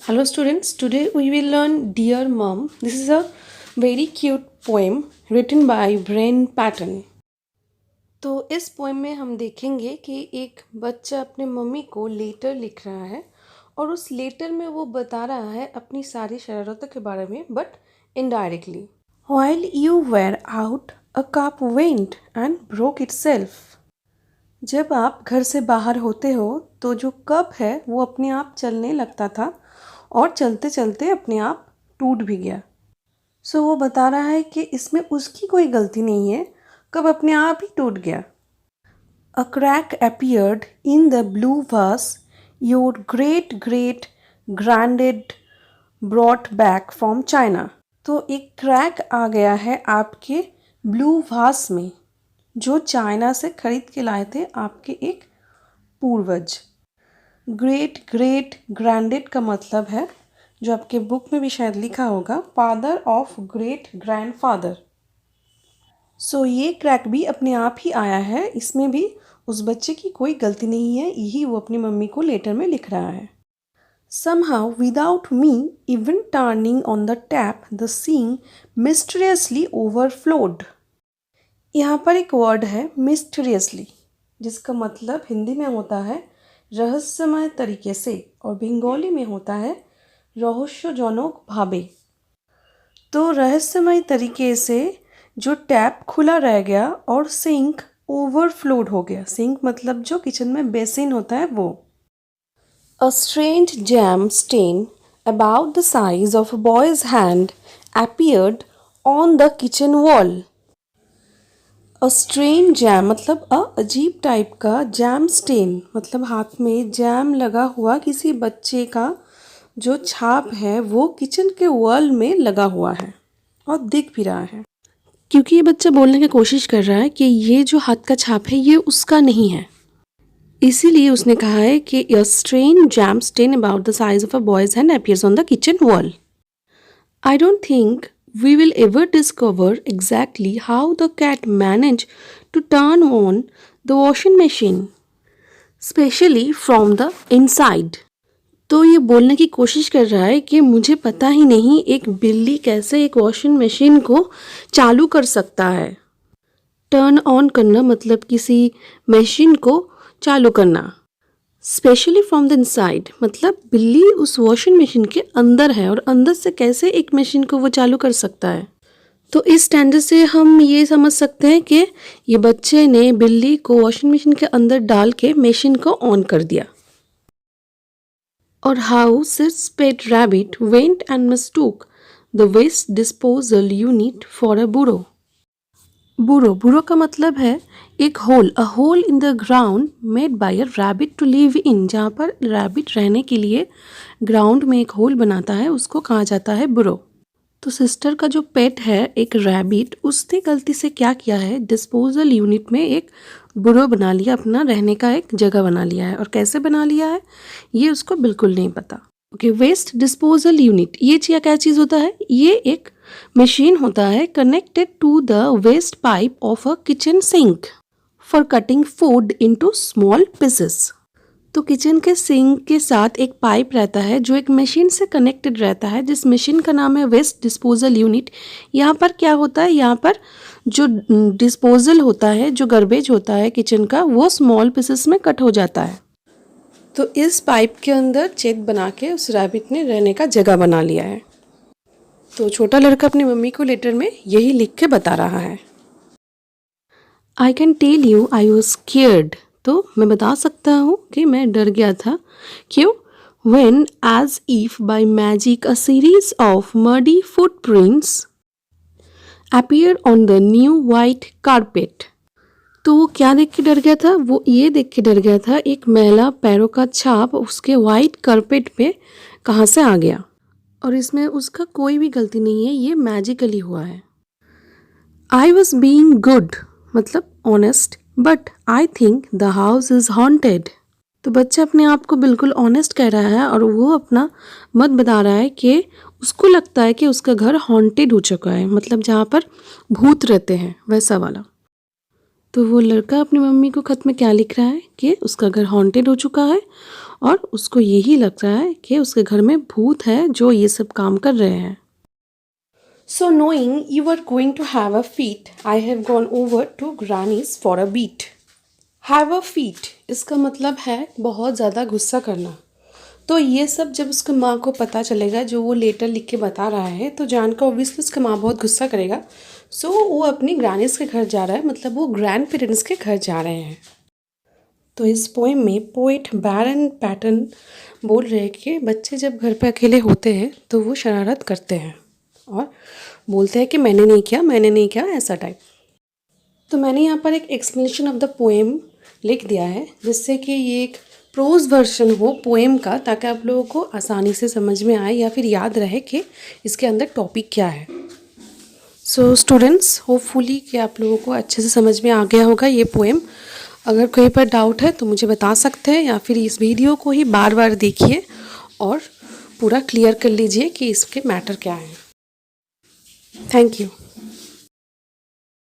Hello students, today we will learn Dear Mom. This is a very cute poem written by Brain Patton. तो इस poem में हम देखेंगे कि एक बच्चा अपने मम्मी को लेटर लिख रहा है और उस लेटर में वो बता रहा है अपनी सारी शरारतों के बारे में but indirectly. While you were out, a cup went and broke itself. जब आप घर से बाहर होते हो तो जो कप है वो अपने आप चलने लगता था और चलते चलते अपने आप टूट भी गया. सो वो बता रहा है कि इसमें उसकी कोई गलती नहीं है, कब अपने आप ही टूट गया. A crack appeared in the blue vase your great granddad brought back from China. तो एक क्रैक आ गया है आपके ब्लू वास में जो चाइना से खरीद के लाए थे आपके एक पूर्वज. ग्रेट ग्रैंडेड का मतलब है, जो आपके बुक में भी शायद लिखा होगा, फादर ऑफ ग्रेट ग्रैंडफादर. सो ये क्रैक भी अपने आप ही आया है, इसमें भी उस बच्चे की कोई गलती नहीं है, यही वो अपनी मम्मी को लेटर में लिख रहा है. Somehow without me even turning on the tap the sink mysteriously overflowed. यहाँ पर एक वर्ड है mysteriously, जिसका मतलब हिंदी में होता है रहस्यमय तरीके से और बंगाली में होता है रहस्यजनक भावे. तो रहस्यमय तरीके से जो टैप खुला रह गया और सिंक ओवरफ्लोड हो गया. सिंक मतलब जो किचन में बेसिन होता है वो. A strange jam stain about the size of a boy's hand appeared on the kitchen wall. A strange jam मतलब अजीब टाइप का, जैम स्टेन मतलब हाथ में जैम लगा हुआ किसी बच्चे का जो छाप है वो किचन के वॉल में लगा हुआ है और दिख भी रहा है. क्योंकि ये बच्चा बोलने की कोशिश कर रहा है कि ये जो हाथ का छाप है ये उसका नहीं है, इसीलिए उसने कहा है कि a strange jam stain about the size of a boy's hand appears on the kitchen wall. I don't think we will ever discover exactly how the cat managed to turn on the washing machine, especially from the inside. तो ये बोलने की कोशिश कर रहा है कि मुझे पता ही नहीं एक बिल्ली कैसे एक वॉशिंग मशीन को चालू कर सकता है. टर्न ऑन करना मतलब किसी मशीन को चालू करना. स्पेशली फ्रॉम द इनसाइड मतलब बिल्ली उस वॉशिंग मशीन के अंदर है और अंदर से कैसे एक मशीन को वो चालू कर सकता है. तो इस स्टैंडर्ड से हम ये समझ सकते हैं कि ये बच्चे ने बिल्ली को वॉशिंग मशीन के अंदर डाल के मशीन को ऑन कर दिया. और how sits pet rabbit went and mistook the waste disposal unit for a burrow. Burrow का मतलब है एक hole, a hole in the ground made by a rabbit to live in. जहाँ पर रैबिट रहने के लिए ग्राउंड में एक होल बनाता है उसको कहा जाता है बुरो. तो सिस्टर का जो पेट है एक रैबिट, उसने गलती से क्या किया है, डिस्पोजल यूनिट में एक बुरो बना लिया, अपना रहने का एक जगह बना लिया है. और कैसे बना लिया है ये उसको बिल्कुल नहीं पता. ओके, वेस्ट डिस्पोजल यूनिट ये क्या चीज़ होता है, ये एक मशीन होता है connected to the waste pipe of a kitchen sink for cutting food into small pieces. तो किचन के सिंक के साथ एक पाइप रहता है जो एक मशीन से कनेक्टेड रहता है, जिस मशीन का नाम है वेस्ट डिस्पोजल यूनिट. यहाँ पर क्या होता है, यहाँ पर जो डिस्पोजल होता है, जो गार्बेज होता है किचन का, वो स्मॉल पीसेस में कट हो जाता है. तो इस पाइप के अंदर छेद बना के उस रैबिट ने रहने का जगह बना लिया है. तो छोटा लड़का अपनी मम्मी को लेटर में यही लिख के बता रहा है. I can tell you I was scared. तो मैं बता सकता हूँ कि मैं डर गया था. क्यों? When as if by magic a series of muddy footprints appeared on the new white carpet. तो वो क्या देख के डर गया था, वो ये देख के डर गया था एक मैला पैरों का छाप उसके वाइट कारपेट पे कहाँ से आ गया. और इसमें उसका कोई भी गलती नहीं है, ये मैजिकली हुआ है. आई वॉज बीइंग गुड मतलब honest, but I think the house is haunted. तो बच्चा अपने आप को बिल्कुल ऑनेस्ट कह रहा है और वो अपना मत बता रहा है कि उसको लगता है कि उसका घर हॉन्टेड हो चुका है, मतलब जहाँ पर भूत रहते हैं वैसा वाला. तो वो लड़का अपनी मम्मी को खत में क्या लिख रहा है कि उसका घर हॉन्टेड हो चुका है और उसको यही लग रहा है कि उसके घर में भूत है जो ये सब काम कर रहे हैं। So knowing you are going to have a feat, I have gone over to Granny's for a beat. Have a feat इसका मतलब है बहुत ज़्यादा गुस्सा करना। तो ये सब जब उसकी माँ को पता चलेगा, जो वो लेटर लिख के बता रहा है, तो जानकर ऑब्वियसली उसकी माँ बहुत गुस्सा करेगा। सो वो अपनी ग्रैनीज के घर जा रहा है, मतलब वो ग्रैंड पेरेंट्स के घर जा रहे हैं। तो इस पोएम में पोएट बैरन पैटन बोल रहे हैं कि बच्चे जब घर पे अकेले होते हैं तो वो शरारत करते हैं और बोलते हैं कि मैंने नहीं किया ऐसा टाइप। तो मैंने यहाँ पर एक एक्सप्लेनेशन ऑफ द पोएम लिख दिया है, जिससे कि ये एक प्रोज वर्जन हो पोएम का, ताकि आप लोगों को आसानी से समझ में आए या फिर याद रहे कि इसके अंदर टॉपिक क्या है। सो स्टूडेंट्स, होपफुली कि आप लोगों को अच्छे से समझ में आ गया होगा ये पोएम। अगर कहीं पर डाउट है तो मुझे बता सकते हैं, या फिर इस वीडियो को ही बार बार देखिए और पूरा क्लियर कर लीजिए कि इसके मैटर क्या है। Thank you.